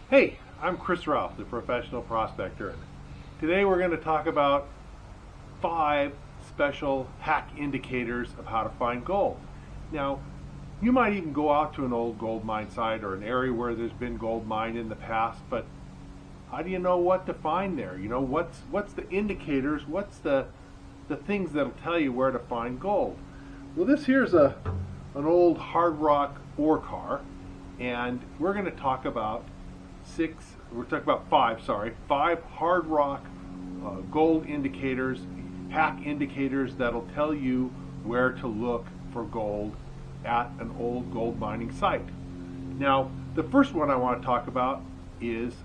Hey, I'm Chris Ralph, the professional prospector. Today we're going to talk about 5 special hack indicators of how to find gold. Now, you might even go out to an old gold mine site or an area where there's been gold mined in the past, but how do you know what to find there? What's the indicators? What's the things that'll tell you where to find gold? Well, this here's an old hard rock ore car, and we're going to talk about five hard rock gold indicators, hack indicators that'll tell you where to look for gold at an old gold mining site. Now, the first one I want to talk about is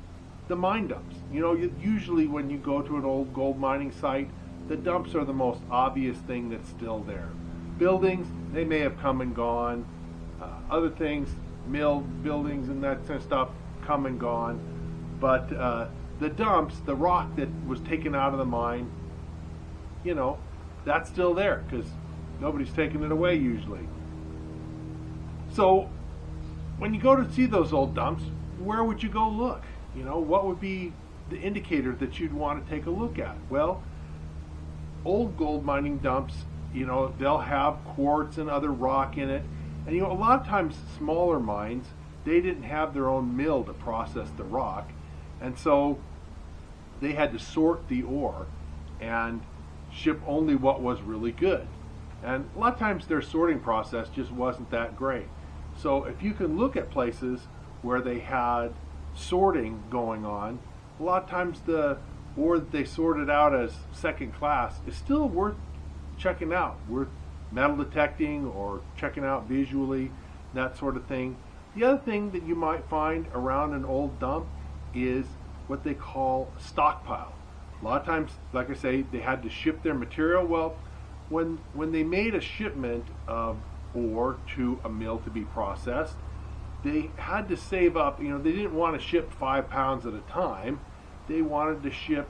the mine dumps. Usually when you go to an old gold mining site, the dumps are the most obvious thing that's still there. Buildings, they may have come and gone. Other things, mill buildings and that kind of stuff, come and gone. But the dumps, the rock that was taken out of the mine, that's still there because nobody's taken it away usually. So when you go to see those old dumps, where would you go look? What would be the indicator that you'd want to take a look at? Well, old gold mining dumps, they'll have quartz and other rock in it. And a lot of times smaller mines, they didn't have their own mill to process the rock. And so they had to sort the ore and ship only what was really good. And a lot of times their sorting process just wasn't that great. So if you can look at places where they had sorting going on, a lot of times the ore that they sorted out as second class is still worth checking out, worth metal detecting or checking out visually, that sort of thing. The other thing that you might find around an old dump is what they call stockpile. A lot of times, like I say, they had to ship their material. Well, when they made a shipment of ore to a mill to be processed, they had to save up. They didn't want to ship 5 pounds at a time. They wanted to ship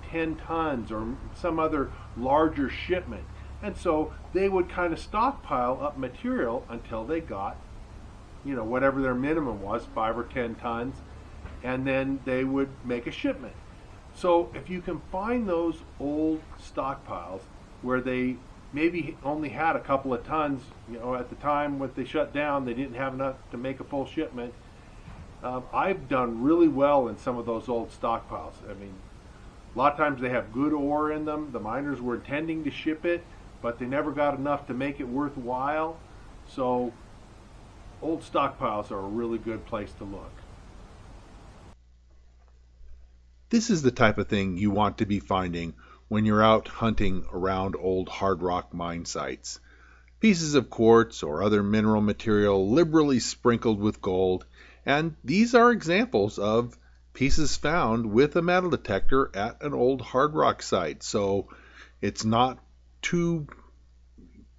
10 tons or some other larger shipment. And so they would kind of stockpile up material until they got, whatever their minimum was, 5 or 10 tons, and then they would make a shipment. So if you can find those old stockpiles where they maybe only had a couple of tons, at the time when they shut down, they didn't have enough to make a full shipment. I've done really well in some of those old stockpiles. I mean, a lot of times they have good ore in them. The miners were intending to ship it, but they never got enough to make it worthwhile. So old stockpiles are a really good place to look. This is the type of thing you want to be finding when you're out hunting around old hard rock mine sites. Pieces of quartz or other mineral material liberally sprinkled with gold, and these are examples of pieces found with a metal detector at an old hard rock site. So it's not too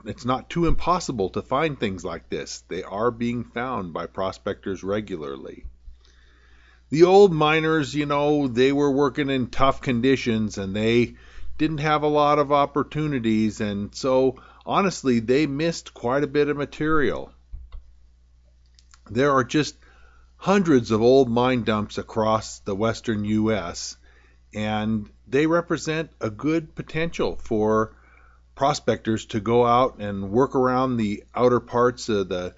impossible to find things like this. They are being found by prospectors regularly. The old miners, they were working in tough conditions and they didn't have a lot of opportunities, and so honestly, they missed quite a bit of material. There are just hundreds of old mine dumps across the western U.S., and they represent a good potential for prospectors to go out and work around the outer parts of the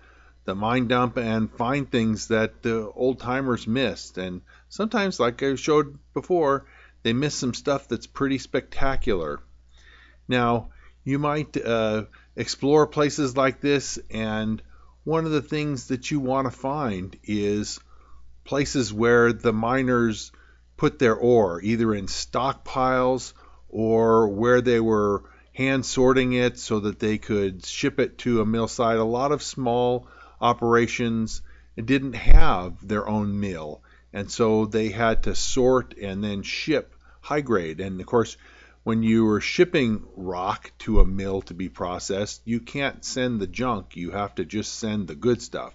mine dump and find things that the old timers missed. And sometimes, like I showed before, they miss some stuff that's pretty spectacular. Now, you might explore places like this, and one of the things that you want to find is places where the miners put their ore, either in stockpiles or where they were hand sorting it so that they could ship it to a mill site. A lot of small operations didn't have their own mill, and so they had to sort and then ship high grade. And of course, when you were shipping rock to a mill to be processed, you can't send the junk, you have to just send the good stuff.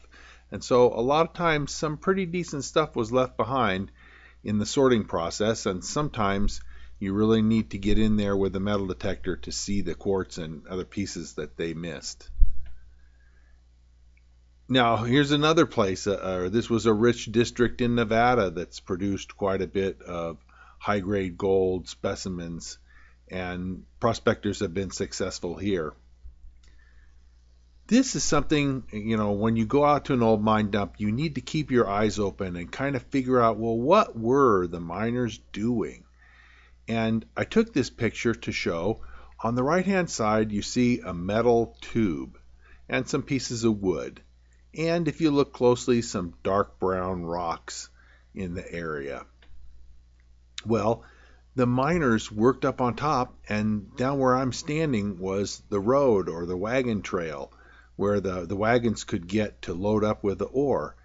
And so a lot of times some pretty decent stuff was left behind in the sorting process, and sometimes you really need to get in there with a metal detector to see the quartz and other pieces that they missed. Now, here's another place. This was a rich district in Nevada that's produced quite a bit of high grade gold specimens, and prospectors have been successful here. This is something, when you go out to an old mine dump, you need to keep your eyes open and kind of figure out, well, what were the miners doing? And I took this picture to show. On the right hand side, you see a metal tube and some pieces of wood. And if you look closely, some dark brown rocks in the area. Well, the miners worked up on top, and down where I'm standing was the road or the wagon trail where the wagons could get to load up with the ore.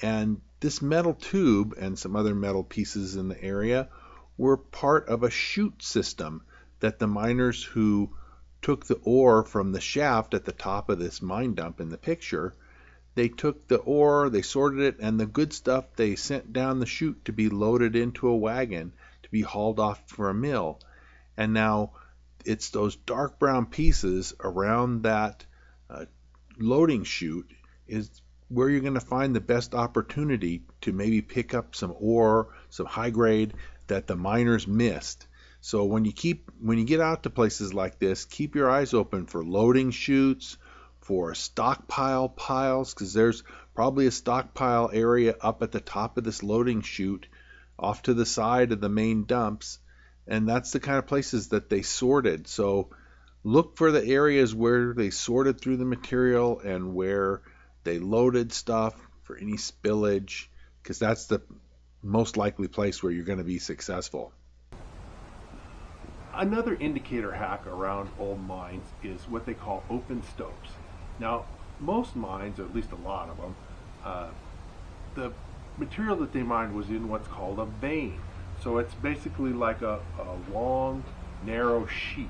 And this metal tube and some other metal pieces in the area were part of a chute system that the miners who took the ore from the shaft at the top of this mine dump in the picture, they took the ore, they sorted it, and the good stuff they sent down the chute to be loaded into a wagon to be hauled off for a mill. And now it's those dark brown pieces around that loading chute is where you're going to find the best opportunity to maybe pick up some ore, some high grade that the miners missed. So when you get out to places like this, keep your eyes open for loading chutes, for stockpile piles, because there's probably a stockpile area up at the top of this loading chute off to the side of the main dumps, and that's the kind of places that they sorted. So look for the areas where they sorted through the material and where they loaded stuff for any spillage, because that's the most likely place where you're going to be successful. Another indicator hack around old mines is what they call open stopes. Now, most mines, or at least a lot of them, the material that they mined was in what's called a vein. So it's basically like a long, narrow sheet.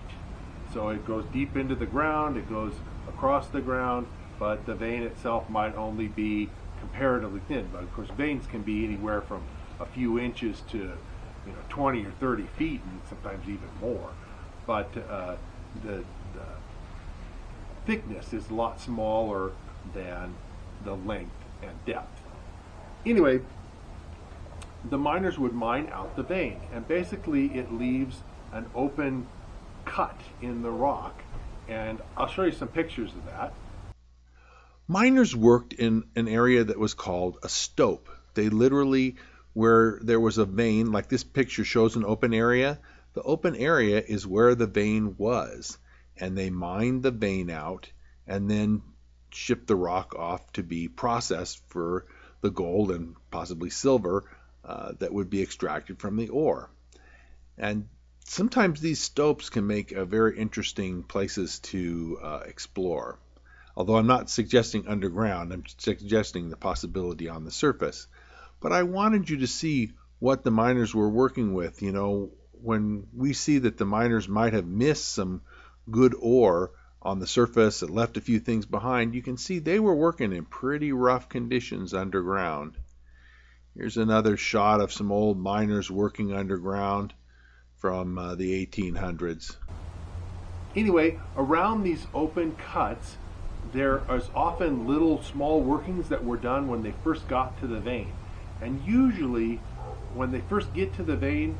So it goes deep into the ground, it goes across the ground, but the vein itself might only be comparatively thin. But of course, veins can be anywhere from a few inches to 20 or 30 feet, and sometimes even more. But the thickness is a lot smaller than the length and depth. Anyway, the miners would mine out the vein, and basically it leaves an open cut in the rock, and I'll show you some pictures of that. Miners worked in an area that was called a stope. They literally, where there was a vein, like this picture shows an open area, the open area is where the vein was, and they mined the vein out and then shipped the rock off to be processed for the gold and possibly silver that would be extracted from the ore. And sometimes these stopes can make very interesting places to explore. Although I'm not suggesting underground, I'm suggesting the possibility on the surface. But I wanted you to see what the miners were working with. When we see that the miners might have missed some good ore on the surface and left a few things behind, you can see they were working in pretty rough conditions underground. Here's another shot of some old miners working underground from the 1800s. Anyway, around these open cuts, there is often little small workings that were done when they first got to the vein. And usually, when they first get to the vein,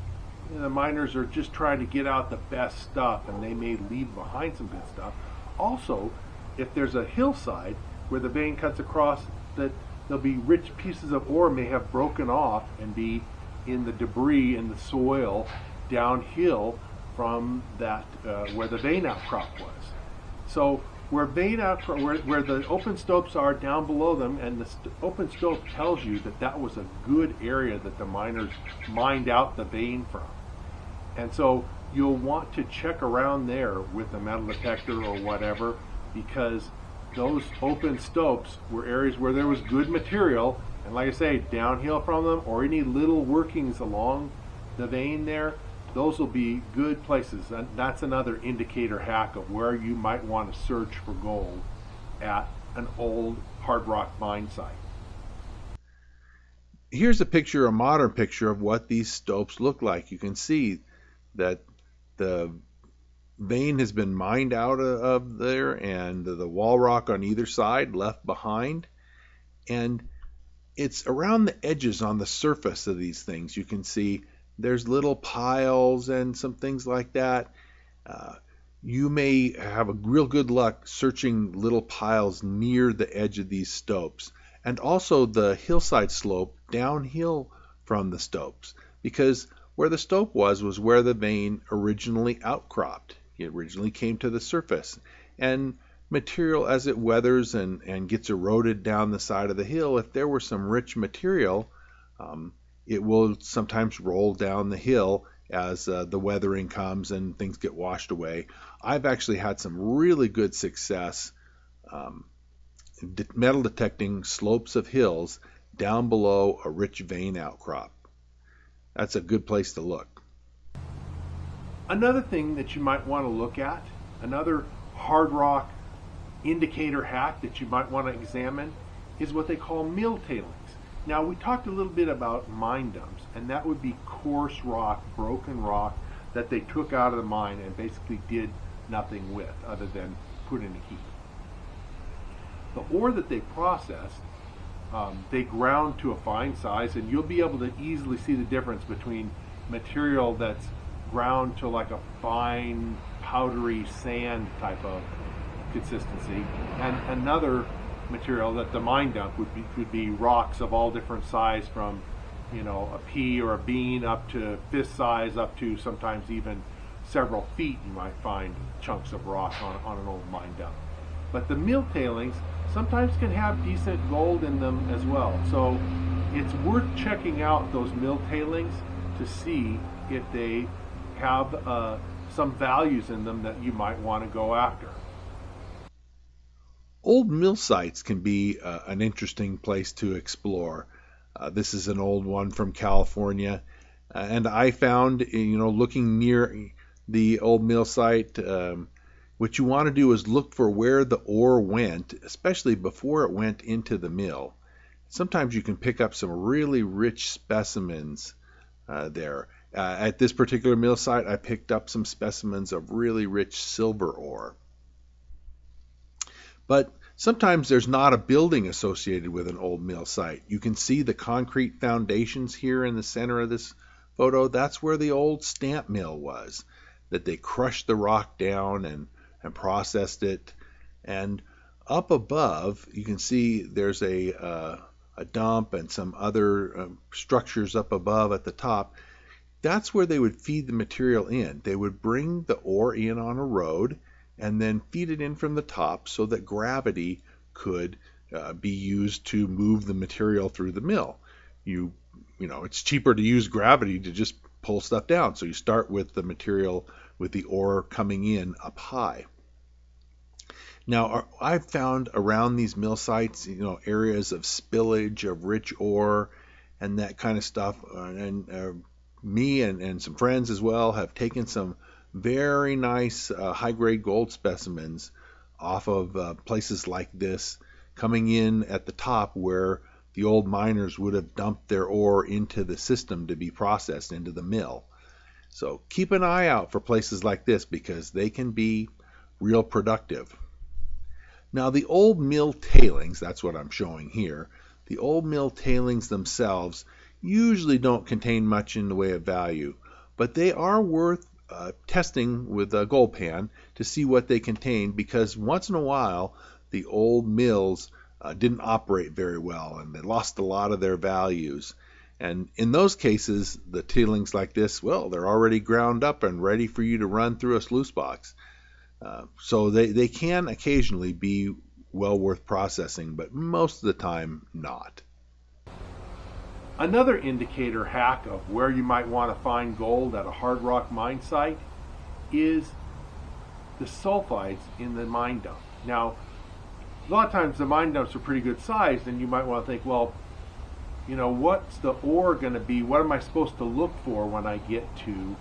the miners are just trying to get out the best stuff, and they may leave behind some good stuff. Also, if there's a hillside where the vein cuts across, that there'll be rich pieces of ore may have broken off and be in the debris in the soil downhill from that where the vein outcrop was. So where the open stopes are down below them, and the open stope tells you that was a good area that the miners mined out the vein from. And so you'll want to check around there with a metal detector or whatever, because those open stopes were areas where there was good material, and like I say, downhill from them, or any little workings along the vein there, those will be good places. And that's another indicator hack of where you might want to search for gold at an old hard rock mine site. Here's a modern picture of what these stopes look like. You can see that the vein has been mined out of there, and the wall rock on either side left behind. And it's around the edges on the surface of these things. You can see there's little piles and some things like that. Uh, you may have a real good luck searching little piles near the edge of these stopes, and also the hillside slope downhill from the stopes, because where the stope was where the vein originally outcropped. It originally came to the surface, and material as it weathers and gets eroded down the side of the hill, if there were some rich material, it will sometimes roll down the hill as the weathering comes and things get washed away. I've actually had some really good success um, metal detecting slopes of hills down below a rich vein outcrop. That's a good place to look. Another thing that you might want to look at, another hard rock indicator hack that you might want to examine, is what they call mill tailings. Now, we talked a little bit about mine dumps, and that would be coarse rock, broken rock that they took out of the mine and basically did nothing with other than put in a heap. The ore that they processed, they ground to a fine size, and you'll be able to easily see the difference between material that's ground to like a fine powdery sand type of consistency and another material that the mine dump would be rocks of all different size, from a pea or a bean up to fist size, up to sometimes even several feet. You might find chunks of rock on an old mine dump. But the mill tailings sometimes can have decent gold in them as well. So it's worth checking out those mill tailings to see if they have some values in them that you might want to go after. Old mill sites can be an interesting place to explore. This is an old one from California, and I found, looking near the old mill site, what you want to do is look for where the ore went, especially before it went into the mill. Sometimes you can pick up some really rich specimens there. At this particular mill site, I picked up some specimens of really rich silver ore. But sometimes there's not a building associated with an old mill site. You can see the concrete foundations here in the center of this photo. That's where the old stamp mill was, that they crushed the rock down and processed it. And up above, you can see there's a dump and some other structures up above at the top. That's where they would feed the material in. They would bring the ore in on a road and then feed it in from the top so that gravity could be used to move the material through the mill. It's cheaper to use gravity to just pull stuff down. So you start with the material with the ore coming in up high. Now, I've found around these mill sites, areas of spillage of rich ore and that kind of stuff. And me and some friends as well have taken some very nice high-grade gold specimens off of places like this, coming in at the top where the old miners would have dumped their ore into the system to be processed into the mill. So keep an eye out for places like this because they can be real productive. Now the old mill tailings, that's what I'm showing here, the old mill tailings themselves usually don't contain much in the way of value, but they are worth testing with a gold pan to see what they contain, because once in a while the old mills didn't operate very well and they lost a lot of their values. And in those cases, the tailings like this, well, they're already ground up and ready for you to run through a sluice box. So they can occasionally be well worth processing, but most of the time not. Another indicator hack of where you might want to find gold at a hard rock mine site is the sulfides in the mine dump. Now, a lot of times the mine dumps are pretty good sized, and you might want to think, well, what's the ore going to be? What am I supposed to look for when I get to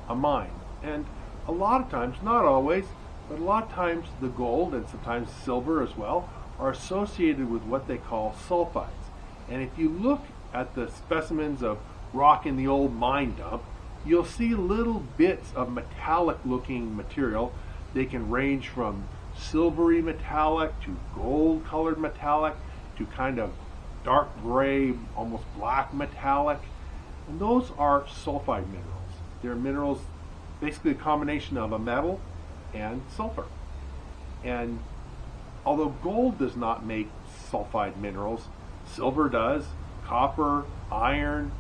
a mine? And a lot of times, not always, but a lot of times the gold and sometimes silver as well are associated with what they call sulfides. And if you look at the specimens of rock in the old mine dump, you'll see little bits of metallic looking material. They can range from silvery metallic to gold colored metallic to kind of dark gray, almost black metallic, and those are sulfide minerals. They're minerals, basically a combination of a metal and sulfur. And although gold does not make sulfide minerals, silver does, copper, iron,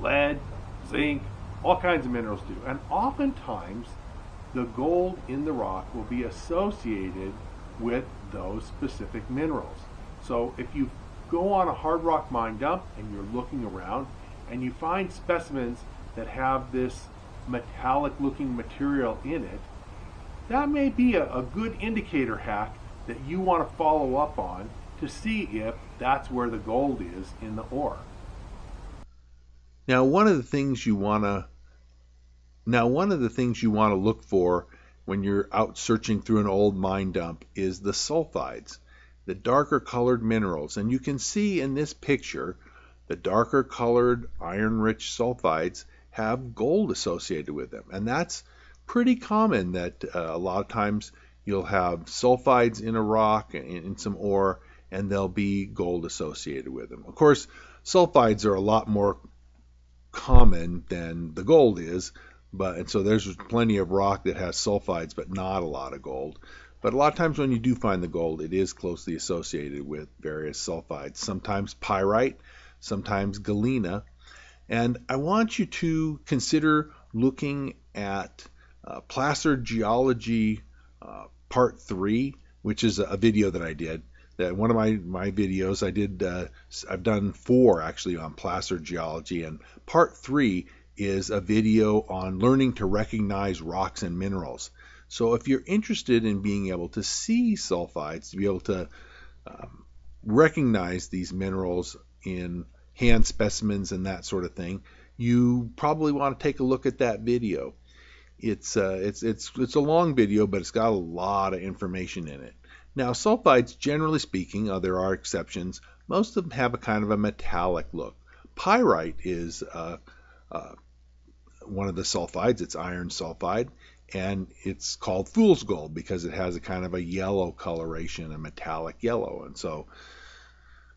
lead, zinc, all kinds of minerals do. And oftentimes, the gold in the rock will be associated with those specific minerals. So if you go on a hard rock mine dump and you're looking around and you find specimens that have this metallic looking material in it, that may be a good indicator hack that you want to follow up on to see if that's where the gold is in the ore. Now, one of the things you want to look for when you're out searching through an old mine dump is the sulfides, the darker colored minerals. And you can see in this picture, the darker colored iron-rich sulfides have gold associated with them. And that's pretty common, that a lot of times you'll have sulfides in a rock, in some ore, and there'll be gold associated with them. Of course, sulfides are a lot more common than the gold is, and so there's plenty of rock that has sulfides but not a lot of gold. But a lot of times when you do find the gold, it is closely associated with various sulfides, sometimes pyrite, sometimes galena. And I want you to consider looking at Placer Geology Part 3, which is a video that I did. That one of my videos I've done 4 actually on placer geology, and part 3 is a video on learning to recognize rocks and minerals. So if you're interested in being able to see sulfides, to be able to recognize these minerals in hand specimens and that sort of thing, you probably want to take a look at that video. It's a long video, but it's got a lot of information in it. Now, sulfides, generally speaking, there are exceptions, most of them have a kind of a metallic look. Pyrite is one of the sulfides. It's iron sulfide, and it's called fool's gold because it has a kind of a yellow coloration, a metallic yellow. And so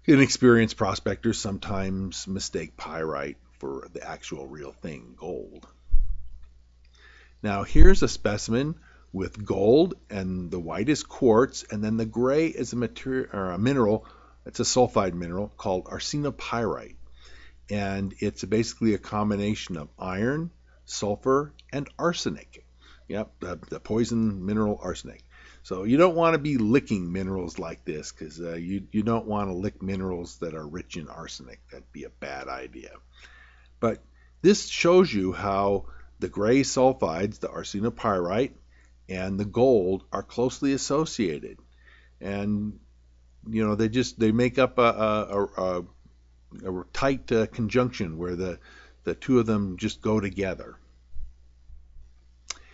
inexperienced prospectors sometimes mistake pyrite for the actual real thing, gold. Now, here's a specimen with gold, and the white is quartz, and then the gray is a mineral. It's a sulfide mineral called arsenopyrite, and it's basically a combination of iron, sulfur, and arsenic. Yep, the poison mineral arsenic. So you don't want to be licking minerals like this, because you don't want to lick minerals that are rich in arsenic. That'd be a bad idea. But this shows you how the gray sulfides, the arsenopyrite, and the gold are closely associated, and they make up a tight conjunction where the two of them just go together.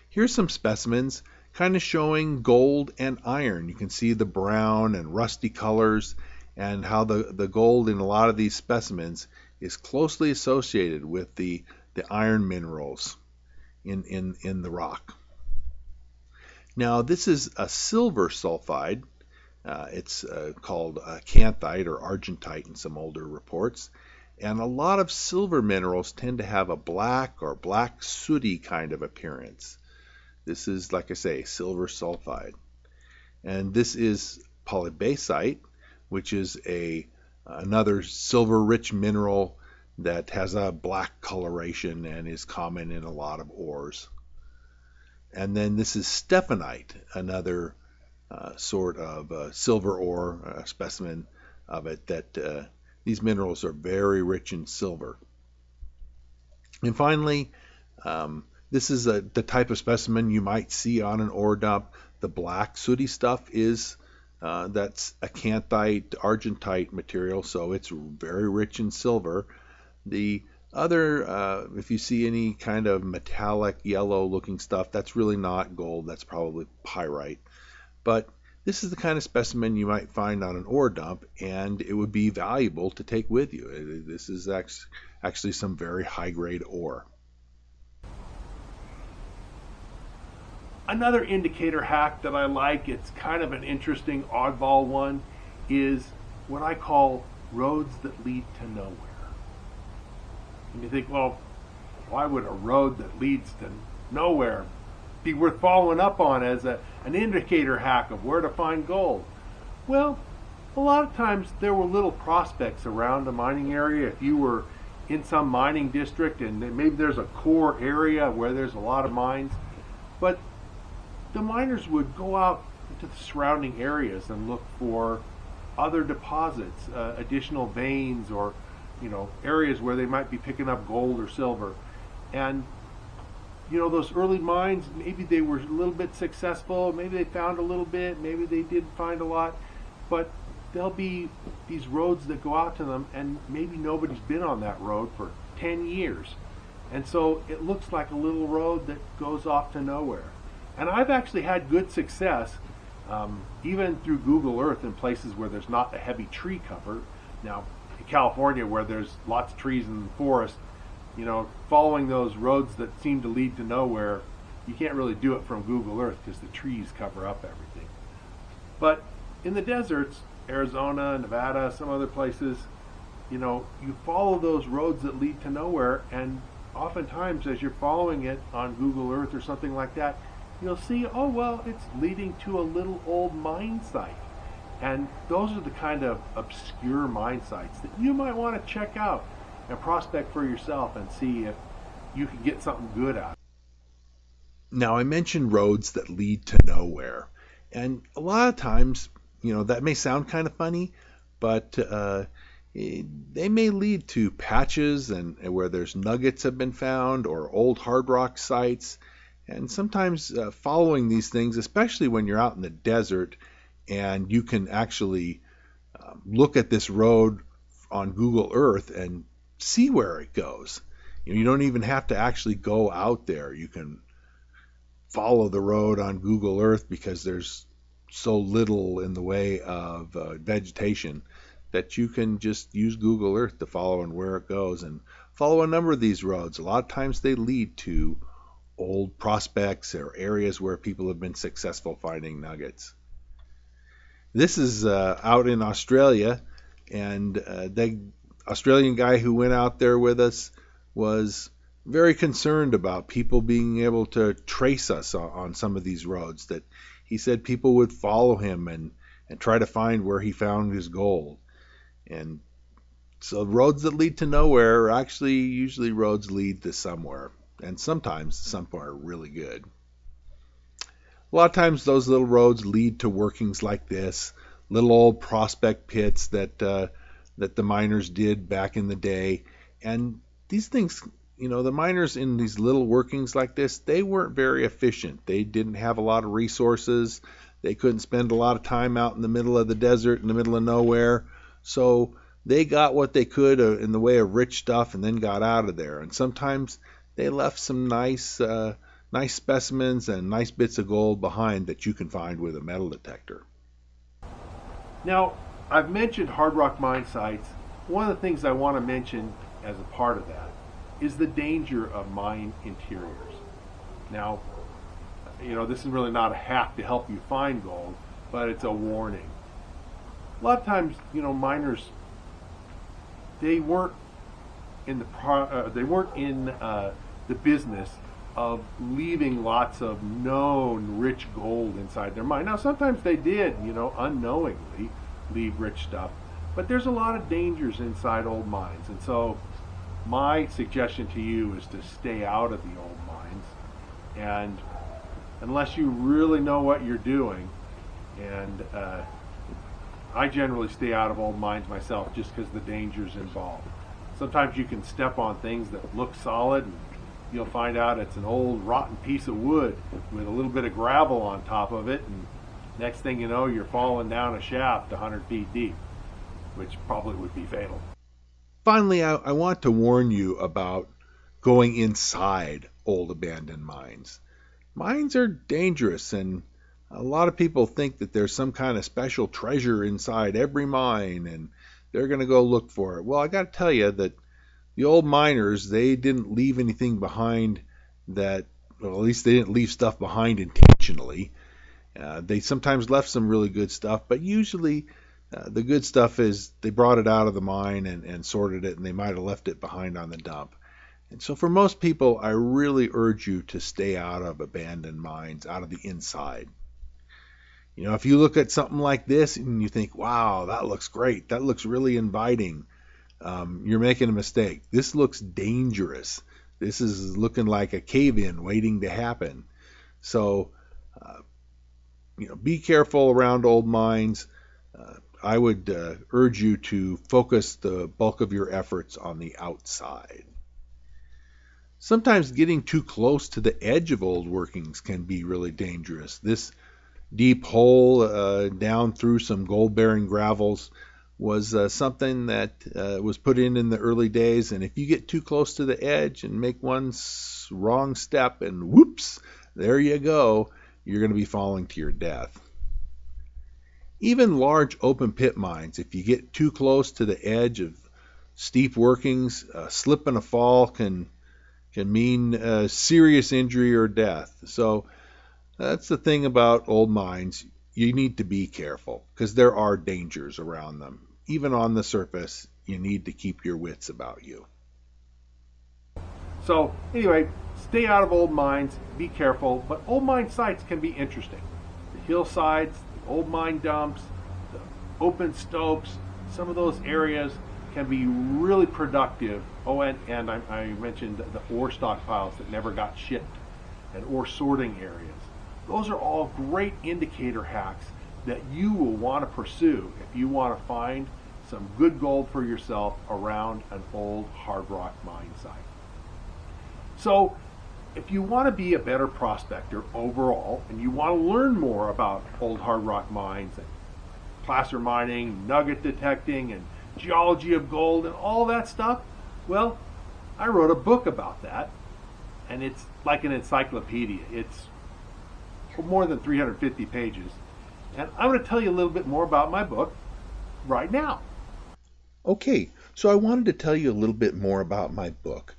Here's some specimens kind of showing gold and iron. You can see the brown and rusty colors, and how the gold in a lot of these specimens is closely associated with the iron minerals in the rock. Now, this is a silver sulfide. It's called canthite or argentite in some older reports. And a lot of silver minerals tend to have a black or black sooty kind of appearance. This is, like I say, silver sulfide. And this is polybasite, which is another silver-rich mineral that has a black coloration and is common in a lot of ores. And then this is stephanite, another sort of silver ore specimen of it, that these minerals are very rich in silver. And finally, this is the type of specimen you might see on an ore dump. The black sooty stuff is that's a canthite, argentite material, so it's very rich in silver. The other, if you see any kind of metallic yellow looking stuff, that's really not gold, that's probably pyrite. But this is the kind of specimen you might find on an ore dump, and it would be valuable to take with you. This is actually some very high grade ore. Another indicator hack that I like, it's kind of an interesting oddball one, is what I call roads that lead to nowhere. And you think, well, why would a road that leads to nowhere be worth following up on as an indicator hack of where to find gold? Well, a lot of times there were little prospects around a mining area. If you were in some mining district and maybe there's a core area where there's a lot of mines, but the miners would go out into the surrounding areas and look for other deposits, additional veins, or areas where they might be picking up gold or silver. And those early mines, maybe they were a little bit successful, maybe they found a little bit, maybe they didn't find a lot, but there'll be these roads that go out to them, and maybe nobody's been on that road for 10 years. And so it looks like a little road that goes off to nowhere. And I've actually had good success, even through Google Earth, in places where there's not a heavy tree cover. Now, in California, where there's lots of trees in the forest, following those roads that seem to lead to nowhere, you can't really do it from Google Earth because the trees cover up everything. But in the deserts, Arizona, Nevada, some other places, you follow those roads that lead to nowhere, and oftentimes as you're following it on Google Earth or something like that, you'll see, oh, well, it's leading to a little old mine site. And those are the kind of obscure mine sites that you might want to check out and prospect for yourself and see if you can get something good out of it. Now, I mentioned roads that lead to nowhere. And a lot of times, that may sound kind of funny, but they may lead to patches and where there's nuggets have been found, or old hard rock sites. And sometimes following these things, especially when you're out in the desert and you can actually look at this road on Google Earth and see where it goes. You don't even have to actually go out there. You can follow the road on Google Earth because there's so little in the way of vegetation that you can just use Google Earth to follow and where it goes, and follow a number of these roads. A lot of times they lead to old prospects or areas where people have been successful finding nuggets. This is out in Australia, and the Australian guy who went out there with us was very concerned about people being able to trace us on some of these roads, that he said people would follow him and try to find where he found his gold. And so roads that lead to nowhere are actually usually roads lead to somewhere, and sometimes somewhere really good. A lot of times those little roads lead to workings like this, little old prospect pits that the miners did back in the day. And these things, the miners in these little workings like this, they weren't very efficient. They didn't have a lot of resources. They couldn't spend a lot of time out in the middle of the desert, in the middle of nowhere. So they got what they could in the way of rich stuff and then got out of there. And sometimes they left some nice specimens and nice bits of gold behind that you can find with a metal detector. Now, I've mentioned hard rock mine sites. One of the things I want to mention as a part of that is the danger of mine interiors. Now, this is really not a hack to help you find gold, but it's a warning. A lot of times, miners, they weren't in the business of leaving lots of known rich gold inside their mine. Now, sometimes they did, unknowingly leave rich stuff, but there's a lot of dangers inside old mines. And so my suggestion to you is to stay out of the old mines, and unless you really know what you're doing, and I generally stay out of old mines myself just because the dangers involved. Sometimes you can step on things that look solid, and you'll find out it's an old rotten piece of wood with a little bit of gravel on top of it, and next thing you know, you're falling down a shaft 100 feet deep, which probably would be fatal. Finally, I want to warn you about going inside old abandoned mines. Mines are dangerous, and a lot of people think that there's some kind of special treasure inside every mine, and they're going to go look for it. Well, I got to tell you that the old miners, they didn't leave anything behind that, well, at least they didn't leave stuff behind intentionally. They sometimes left some really good stuff, but usually The good stuff is they brought it out of the mine and sorted it, and they might have left it behind on the dump. And so for most people, I really urge you to stay out of abandoned mines, out of the inside. You know, if you look at something like this and you think, wow, that looks great, that looks really inviting, you're making a mistake. This looks dangerous. This is looking like a cave-in waiting to happen. So, uh, be careful around old mines. I would urge you to focus the bulk of your efforts on the outside. Sometimes getting too close to the edge of old workings can be really dangerous. This deep hole down through some gold-bearing gravels was something that was put in the early days, and if you get too close to the edge and make one wrong step and whoops, there you go, you're going to be falling to your death. Even large open pit mines, if you get too close to the edge of steep workings, a slip and a fall can mean serious injury or death. So that's the thing about old mines. You need to be careful because there are dangers around them. Even on the surface, you need to keep your wits about you. So anyway, stay out of old mines, be careful, but old mine sites can be interesting. The hillsides, the old mine dumps, the open stopes, some of those areas can be really productive. Oh, and I mentioned the ore stockpiles that never got shipped and ore sorting areas. Those are all great indicator hacks that you will want to pursue if you want to find some good gold for yourself around an old hard rock mine site. So if you want to be a better prospector overall and you want to learn more about old hard rock mines and placer mining, nugget detecting, and geology of gold and all that stuff, well, I wrote a book about that, and it's like an encyclopedia. It's more than 350 pages, and I'm going to tell you a little bit more about my book right now. Okay, so I wanted to tell you a little bit more about my book.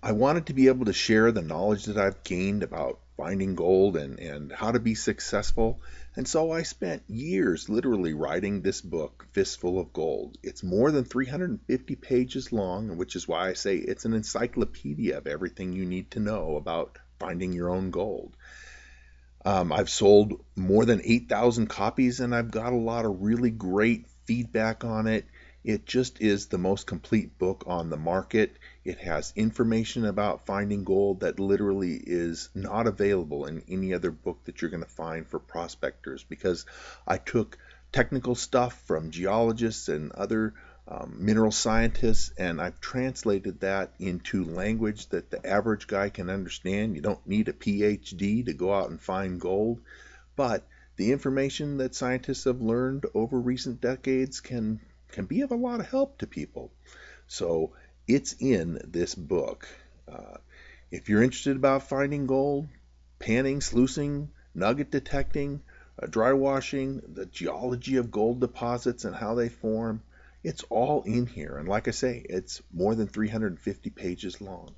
I wanted to be able to share the knowledge that I've gained about finding gold and how to be successful. And so I spent years literally writing this book, Fistful of Gold. It's more than 350 pages long, which is why I say it's an encyclopedia of everything you need to know about finding your own gold. I've sold more than 8,000 copies, and I've got a lot of really great feedback on it. It just is the most complete book on the market. It has information about finding gold that literally is not available in any other book that you're going to find for prospectors, because I took technical stuff from geologists and other mineral scientists, and I've translated that into language that the average guy can understand. You don't need a PhD to go out and find gold, but the information that scientists have learned over recent decades can be of a lot of help to people. So it's in this book. If you're interested about finding gold, panning, sluicing, nugget detecting, dry washing, the geology of gold deposits and how they form, it's all in here. And like I say, it's more than 350 pages long.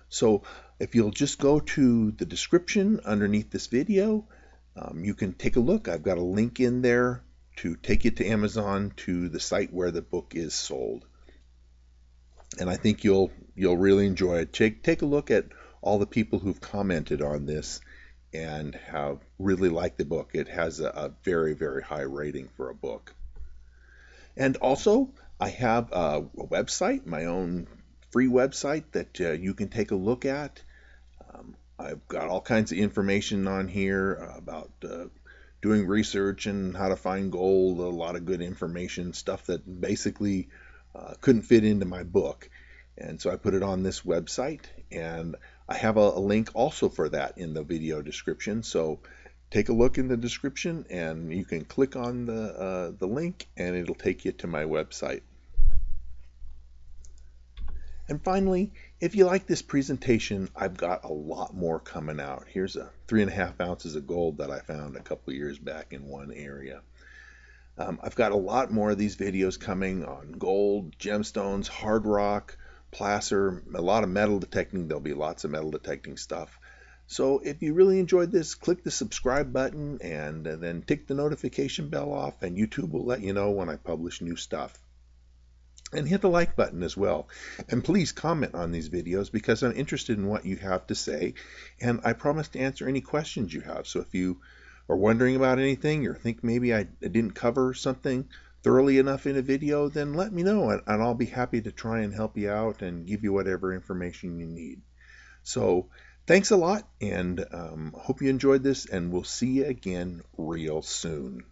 So if you'll just go to the description underneath this video, you can take a look. I've got a link in there to take you to Amazon, to the site where the book is sold. And I think you'll really enjoy it. Take a look at all the people who've commented on this and have really liked the book. It has a very, very high rating for a book. And also, I have a website, my own free website that you can take a look at. I've got all kinds of information on here about doing research and how to find gold, a lot of good information, stuff that basically couldn't fit into my book. And so I put it on this website, and I have a link also for that in the video description. So take a look in the description, and you can click on the link, and it'll take you to my website. And finally, if you like this presentation, I've got a lot more coming out. Here's 3.5 ounces of gold that I found a couple years back in one area. I've got a lot more of these videos coming on gold, gemstones, hard rock, placer, a lot of metal detecting. There'll be lots of metal detecting stuff. So if you really enjoyed this, click the subscribe button and then tick the notification bell off, and YouTube will let you know when I publish new stuff. And hit the like button as well. And please comment on these videos because I'm interested in what you have to say, and I promise to answer any questions you have. So if you are wondering about anything or think maybe I didn't cover something thoroughly enough in a video, then let me know, and I'll be happy to try and help you out and give you whatever information you need. So thanks a lot, and hope you enjoyed this, and we'll see you again real soon.